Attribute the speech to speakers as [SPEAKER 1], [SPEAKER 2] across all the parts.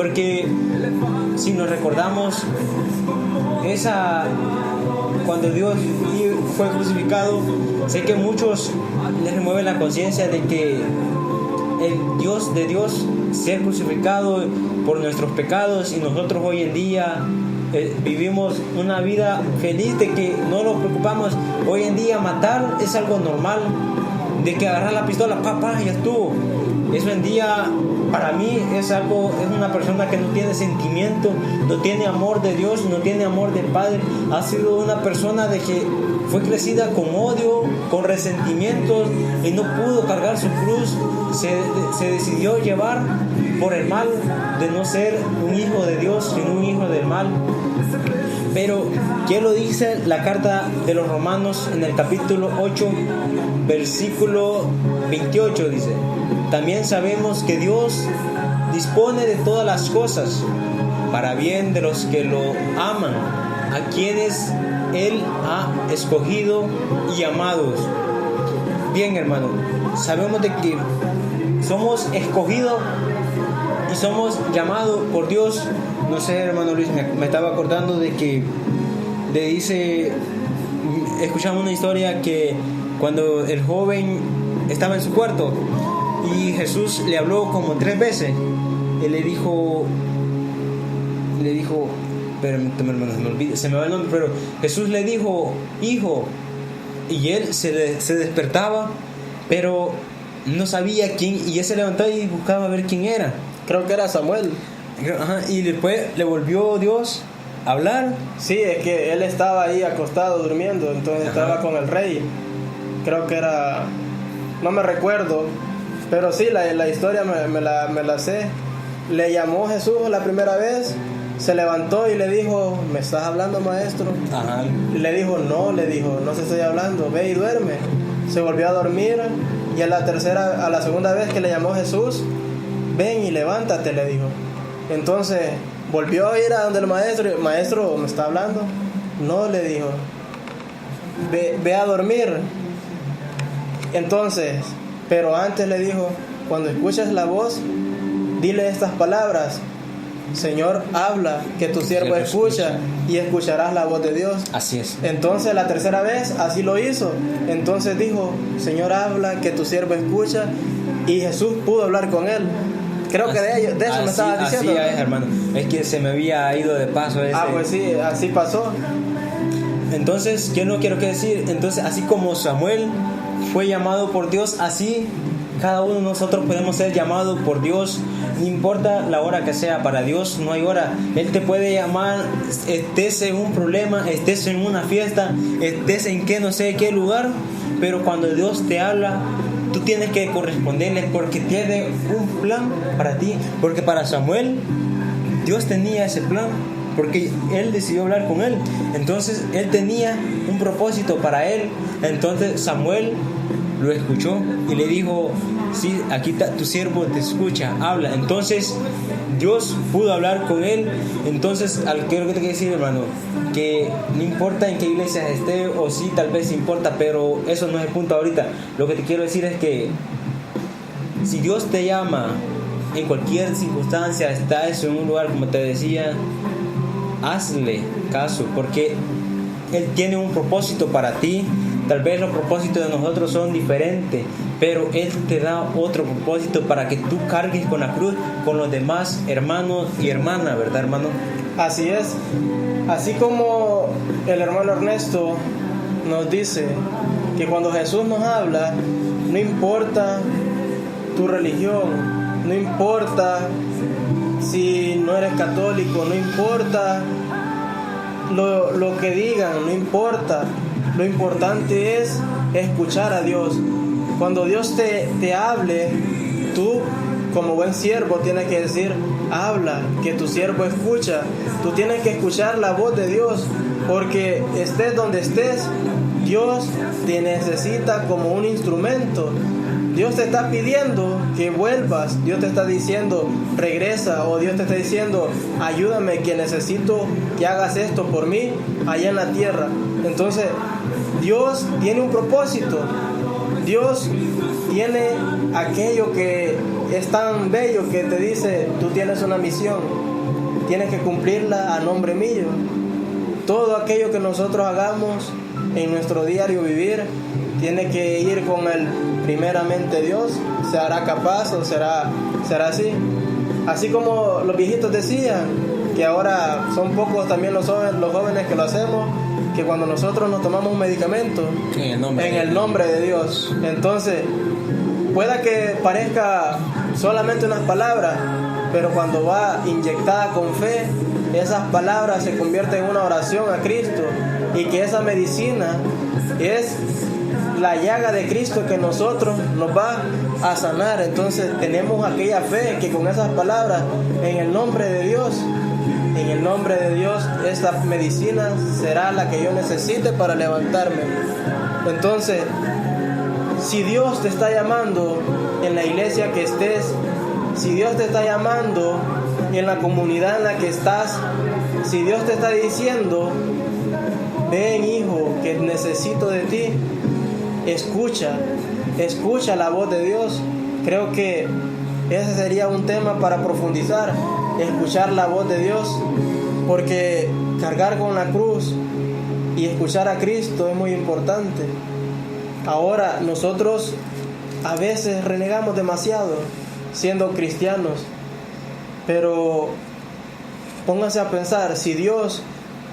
[SPEAKER 1] Porque si nos recordamos cuando Dios fue crucificado, sé que muchos les remueven la conciencia de que el Dios de Dios ser crucificado por nuestros pecados, y nosotros hoy en día vivimos una vida feliz de que no nos preocupamos. Hoy en día matar es algo normal, de que agarrar la pistola, papá, ya estuvo. Eso en día para mí es una persona que no tiene sentimiento, no tiene amor de Dios, no tiene amor del Padre. Ha sido una persona de que fue crecida con odio, con resentimientos, y no pudo cargar su cruz. Se decidió llevar por el mal de no ser un hijo de Dios, sino un hijo del mal. Pero, ¿qué lo dice la carta de los Romanos en el capítulo 8, versículo 28? Dice: también sabemos que Dios dispone de todas las cosas para bien de los que lo aman, a quienes Él ha escogido y amados. Bien, hermano, sabemos de que somos escogidos y somos llamados por Dios. No sé, hermano Luis, me estaba acordando de que escuchamos una historia que cuando el joven estaba en su cuarto y Jesús le habló como 3 veces, él le dijo, permítame, hermano, se me va el nombre, pero Jesús le dijo, hijo, y él se despertaba, pero no sabía quién, y él se levantó y buscaba ver quién era.
[SPEAKER 2] Creo que era Samuel.
[SPEAKER 1] Ajá, y después le volvió Dios a hablar.
[SPEAKER 2] Sí, es que él estaba ahí acostado durmiendo, entonces estaba con el rey. Creo que era, no me recuerdo, pero sí, la historia me la sé. Le llamó Jesús la primera vez, se levantó y le dijo, ¿me estás hablando, maestro?
[SPEAKER 1] Ajá.
[SPEAKER 2] Le dijo, no se estoy hablando, ve y duerme. Se volvió a dormir, y a la segunda vez que le llamó Jesús, ven y levántate, le dijo. Entonces volvió a ir a donde el maestro, ¿me está hablando? No, le dijo, ve a dormir. Entonces, pero antes le dijo, cuando escuches la voz, dile estas palabras: Señor, habla, que tu siervo escucha, y escucharás la voz de Dios.
[SPEAKER 1] Así es.
[SPEAKER 2] Entonces la tercera vez así lo hizo. Entonces dijo, Señor, habla, que tu siervo escucha, y Jesús pudo hablar con él. Creo que de eso me estaba diciendo.
[SPEAKER 1] Así es, hermano. Es que se me había ido de paso ese.
[SPEAKER 2] Pues sí, así pasó.
[SPEAKER 1] Entonces, ¿qué no quiero que decir? Entonces, así como Samuel fue llamado por Dios, así cada uno de nosotros podemos ser llamados por Dios. No importa la hora que sea, para Dios no hay hora. Él te puede llamar, estés en un problema, estés en una fiesta, estés en no sé qué lugar, pero cuando Dios te habla, tú tienes que corresponderle, porque tiene un plan para ti. Porque para Samuel, Dios tenía ese plan, porque él decidió hablar con él. Entonces, él tenía un propósito para él. Entonces, Samuel lo escuchó y le dijo, sí, aquí está, tu siervo te escucha, habla. Entonces, Dios pudo hablar con él. Entonces, quiero que te quiero decir, hermano, que no importa en qué iglesia esté, o sí, tal vez importa, pero eso no es el punto ahorita. Lo que te quiero decir es que si Dios te llama en cualquier circunstancia, estás en un lugar, como te decía, hazle caso, porque Él tiene un propósito para ti. Tal vez los propósitos de nosotros son diferentes, pero Él te da otro propósito para que tú cargues con la cruz con los demás hermanos y hermanas, ¿verdad, hermano?
[SPEAKER 2] Así es. Así como el hermano Ernesto nos dice que cuando Jesús nos habla, no importa tu religión, no importa si no eres católico, no importa lo que digan, no importa. Lo importante es escuchar a Dios. Cuando Dios te hable, tú como buen siervo tienes que decir, habla, que tu siervo escucha. Tú tienes que escuchar la voz de Dios, porque estés donde estés, Dios te necesita como un instrumento. Dios te está pidiendo que vuelvas, Dios te está diciendo regresa, o Dios te está diciendo ayúdame, que necesito que hagas esto por mí allá en la tierra. Entonces Dios tiene un propósito, Dios tiene aquello que es tan bello que te dice, tú tienes una misión, tienes que cumplirla a nombre mío. Todo aquello que nosotros hagamos en nuestro diario vivir tiene que ir con el primeramente Dios. ¿Se hará capaz o será así? Así como los viejitos decían, que ahora son pocos también los jóvenes que lo hacemos, que cuando nosotros nos tomamos un medicamento en el nombre de Dios. Entonces, pueda que parezca solamente unas palabras, pero cuando va inyectada con fe, esas palabras se convierten en una oración a Cristo, y que esa medicina es la llaga de Cristo que nosotros nos va a sanar. Entonces tenemos aquella fe que con esas palabras, en el nombre de Dios, esta medicina será la que yo necesite para levantarme. Entonces, si Dios te está llamando en la iglesia que estés, si Dios te está llamando en la comunidad en la que estás, si Dios te está diciendo, ven hijo, que necesito de ti, escucha la voz de Dios. Creo que ese sería un tema para profundizar, escuchar la voz de Dios, porque cargar con la cruz y escuchar a Cristo es muy importante. Ahora nosotros a veces renegamos demasiado siendo cristianos, pero pónganse a pensar, si Dios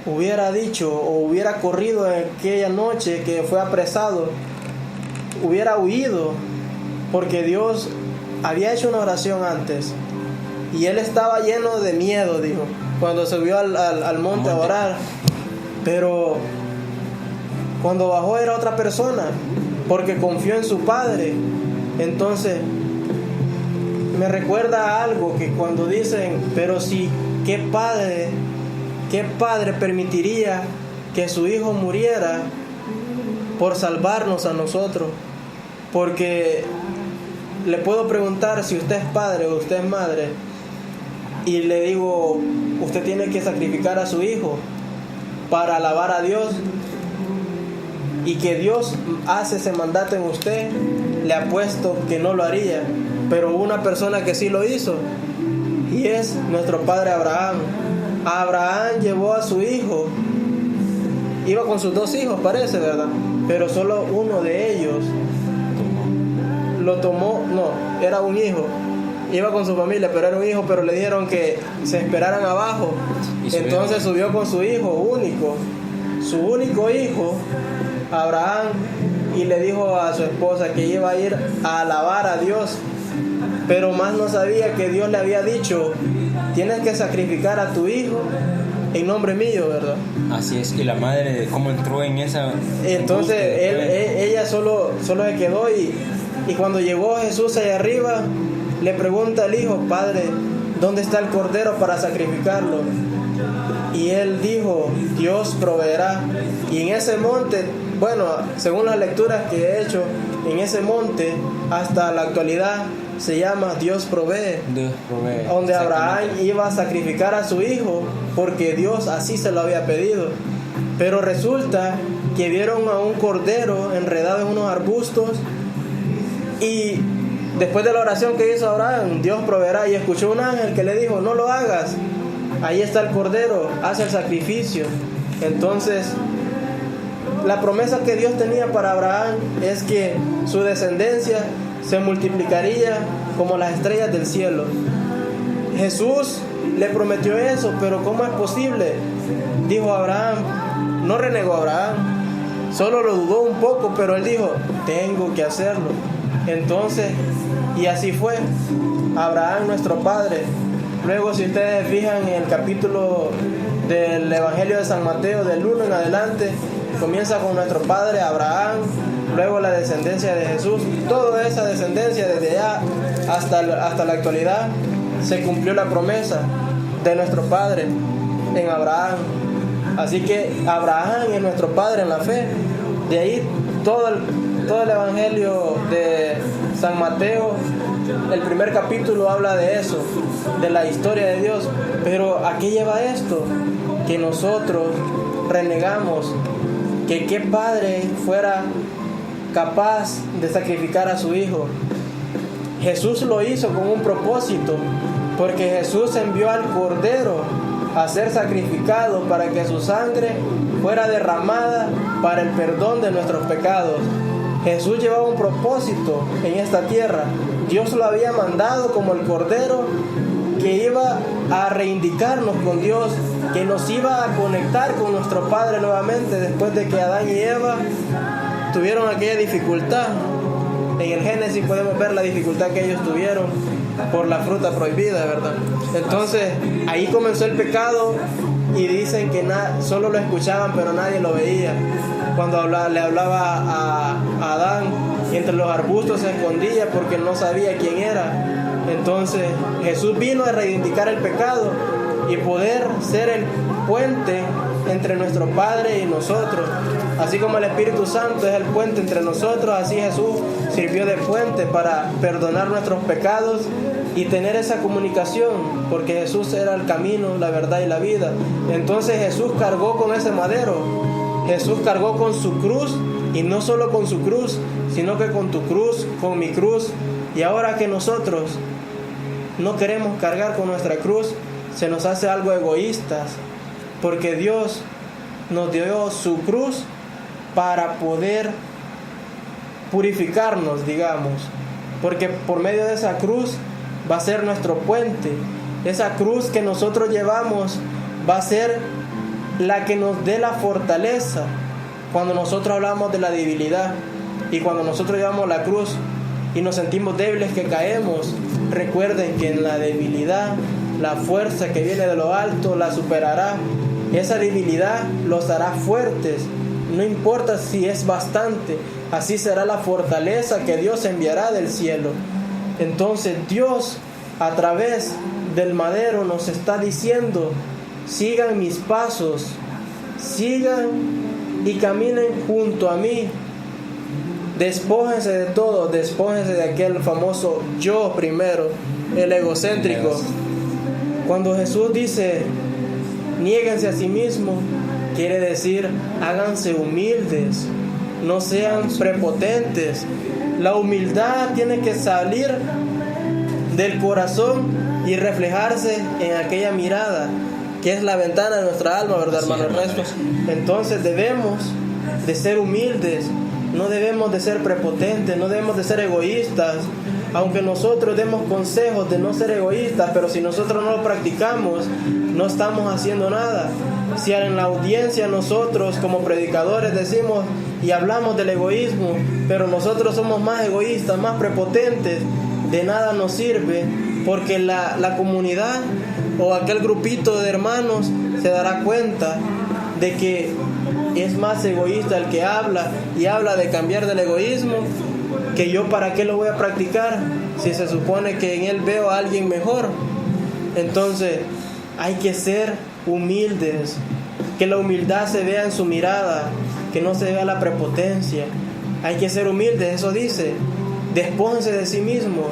[SPEAKER 2] hubiera dicho o hubiera corrido en aquella noche que fue apresado, hubiera huido, porque Dios había hecho una oración antes y él estaba lleno de miedo, dijo, cuando subió al monte a orar, pero cuando bajó era otra persona, porque confió en su Padre. Entonces me recuerda a algo que cuando dicen, pero si ¿qué padre permitiría que su hijo muriera por salvarnos a nosotros? Porque le puedo preguntar si usted es padre o usted es madre, y le digo, usted tiene que sacrificar a su hijo para alabar a Dios, y que Dios hace ese mandato en usted, le apuesto que no lo haría. Pero una persona que sí lo hizo, y es nuestro padre Abraham. Abraham llevó a su hijo, iba con sus 2 hijos, parece, ¿verdad? Pero solo uno de ellos lo tomó, no, era un hijo, iba con su familia, pero era un hijo, pero le dijeron que se esperaran abajo. Entonces subió con su hijo único, su único hijo, Abraham, y le dijo a su esposa que iba a ir a alabar a Dios, pero más no sabía que Dios le había dicho, tienes que sacrificar a tu hijo en nombre mío, ¿verdad?
[SPEAKER 1] Así es. Y la madre, ¿cómo entró en esa?
[SPEAKER 2] Entonces ella solo se quedó, y cuando llegó Jesús allá arriba, le pregunta al hijo, Padre, ¿dónde está el cordero para sacrificarlo? Y él dijo, Dios proveerá. Y en ese monte, bueno, según las lecturas que he hecho, en ese monte hasta la actualidad se llama Dios provee, donde Abraham iba a sacrificar a su hijo porque Dios así se lo había pedido. Pero resulta que vieron a un cordero enredado en unos arbustos, y después de la oración que hizo Abraham, Dios proveerá, y escuchó un ángel que le dijo, no lo hagas, ahí está el cordero, haz el sacrificio. Entonces la promesa que Dios tenía para Abraham es que su descendencia se multiplicaría como las estrellas del cielo. Jesús le prometió eso, pero ¿cómo es posible? Dijo Abraham, no renegó Abraham, solo lo dudó un poco, pero él dijo, tengo que hacerlo. Entonces, y así fue, Abraham nuestro padre. Luego, si ustedes fijan en el capítulo del Evangelio de San Mateo, del 1 en adelante, comienza con nuestro padre Abraham, luego la descendencia de Jesús. Toda esa descendencia desde allá hasta la actualidad se cumplió la promesa de nuestro padre en Abraham. Así que Abraham es nuestro padre en la fe. De ahí todo el Evangelio de San Mateo, el primer capítulo habla de eso, de la historia de Dios. Pero ¿a qué lleva esto? Que nosotros renegamos, que qué padre fuera capaz de sacrificar a su hijo. Jesús lo hizo con un propósito, porque Jesús envió al Cordero a ser sacrificado para que su sangre fuera derramada para el perdón de nuestros pecados. Jesús llevaba un propósito en esta tierra. Dios lo había mandado como el Cordero que iba a reivindicarnos con Dios, que nos iba a conectar con nuestro Padre nuevamente después de que Adán y Eva tuvieron aquella dificultad. En el Génesis podemos ver la dificultad que ellos tuvieron por la fruta prohibida, ¿verdad? Entonces ahí comenzó el pecado y dicen que solo lo escuchaban pero nadie lo veía. Cuando le hablaba a Adán, y entre los arbustos se escondía porque no sabía quién era. Entonces Jesús vino a reivindicar el pecado y poder ser el puente entre nuestro Padre y nosotros. Así como el Espíritu Santo es el puente entre nosotros, así Jesús sirvió de puente para perdonar nuestros pecados y tener esa comunicación, porque Jesús era el camino, la verdad y la vida. Entonces Jesús cargó con ese madero, Jesús cargó con su cruz, y no solo con su cruz, sino que con tu cruz, con mi cruz. Y ahora que nosotros no queremos cargar con nuestra cruz, se nos hace algo egoístas, porque Dios nos dio su cruz para poder purificarnos, digamos, porque por medio de esa cruz va a ser nuestro puente. Esa cruz que nosotros llevamos va a ser la que nos dé la fortaleza cuando nosotros hablamos de la debilidad, y cuando nosotros llevamos la cruz y nos sentimos débiles, que caemos. Recuerden que en la debilidad la fuerza que viene de lo alto la superará. Esa debilidad los hará fuertes, no importa si es bastante, así será la fortaleza que Dios enviará del cielo. Entonces Dios a través del madero nos está diciendo: sigan mis pasos, sigan y caminen junto a mí. Despójense de todo, despójense de aquel famoso yo primero, el egocéntrico. Cuando Jesús dice niéguense a sí mismos, quiere decir háganse humildes, no sean prepotentes. La humildad tiene que salir del corazón y reflejarse en aquella mirada que es la ventana de nuestra alma, ¿verdad, hermano Ernesto? Entonces debemos de ser humildes, no debemos de ser prepotentes, no debemos de ser egoístas. Aunque nosotros demos consejos de no ser egoístas, pero si nosotros no lo practicamos, no estamos haciendo nada. Si en la audiencia nosotros como predicadores decimos y hablamos del egoísmo, pero nosotros somos más egoístas, más prepotentes, de nada nos sirve, porque la comunidad o aquel grupito de hermanos se dará cuenta de que es más egoísta el que habla y habla de cambiar del egoísmo, que yo para qué lo voy a practicar si se supone que en él veo a alguien mejor. Entonces hay que ser humildes, que la humildad se vea en su mirada, que no se vea la prepotencia. Hay que ser humildes, eso dice, despójense de sí mismos,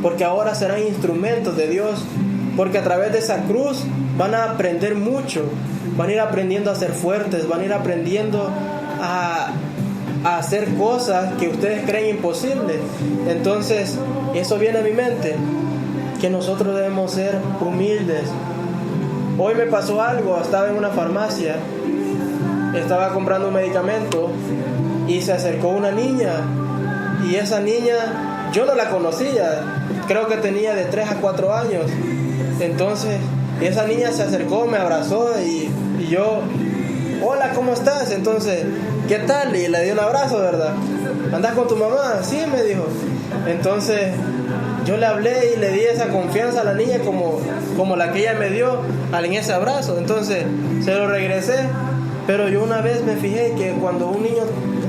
[SPEAKER 2] porque ahora serán instrumentos de Dios, porque a través de esa cruz van a aprender mucho, van a ir aprendiendo a ser fuertes, van a ir aprendiendo a hacer cosas que ustedes creen imposibles. Entonces eso viene a mi mente, que nosotros debemos ser humildes. Hoy me pasó algo, estaba en una farmacia, estaba comprando un medicamento y se acercó una niña, y esa niña yo no la conocía, creo que tenía de 3 a 4 años. Entonces esa niña se acercó, me abrazó y yo, hola, ¿cómo estás? Entonces, ¿qué tal? Y le di un abrazo, ¿verdad? ¿Andas con tu mamá? Sí, me dijo. Entonces yo le hablé y le di esa confianza a la niña como la que ella me dio en ese abrazo. Entonces se lo regresé. Pero yo una vez me fijé que cuando un niño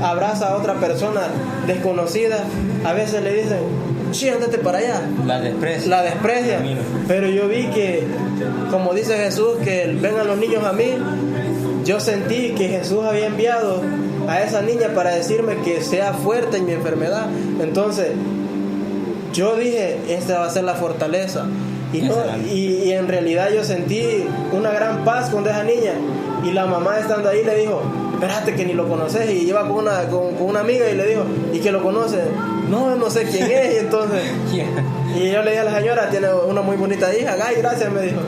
[SPEAKER 2] abraza a otra persona desconocida, a veces le dicen, sí, ándate para allá.
[SPEAKER 1] La desprecia.
[SPEAKER 2] Pero yo vi que, como dice Jesús, que vengan los niños a mí. Yo sentí que Jesús había enviado a esa niña para decirme que sea fuerte en mi enfermedad. Entonces yo dije, esta va a ser la fortaleza. Y en realidad yo sentí una gran paz con esa niña. Y la mamá estando ahí le dijo, espérate que ni lo conoces, y lleva con una amiga y le dijo, ¿y que lo conoce? No sé quién es. Y entonces, y yo le dije a la señora, tiene una muy bonita hija. Ay, gracias, me dijo.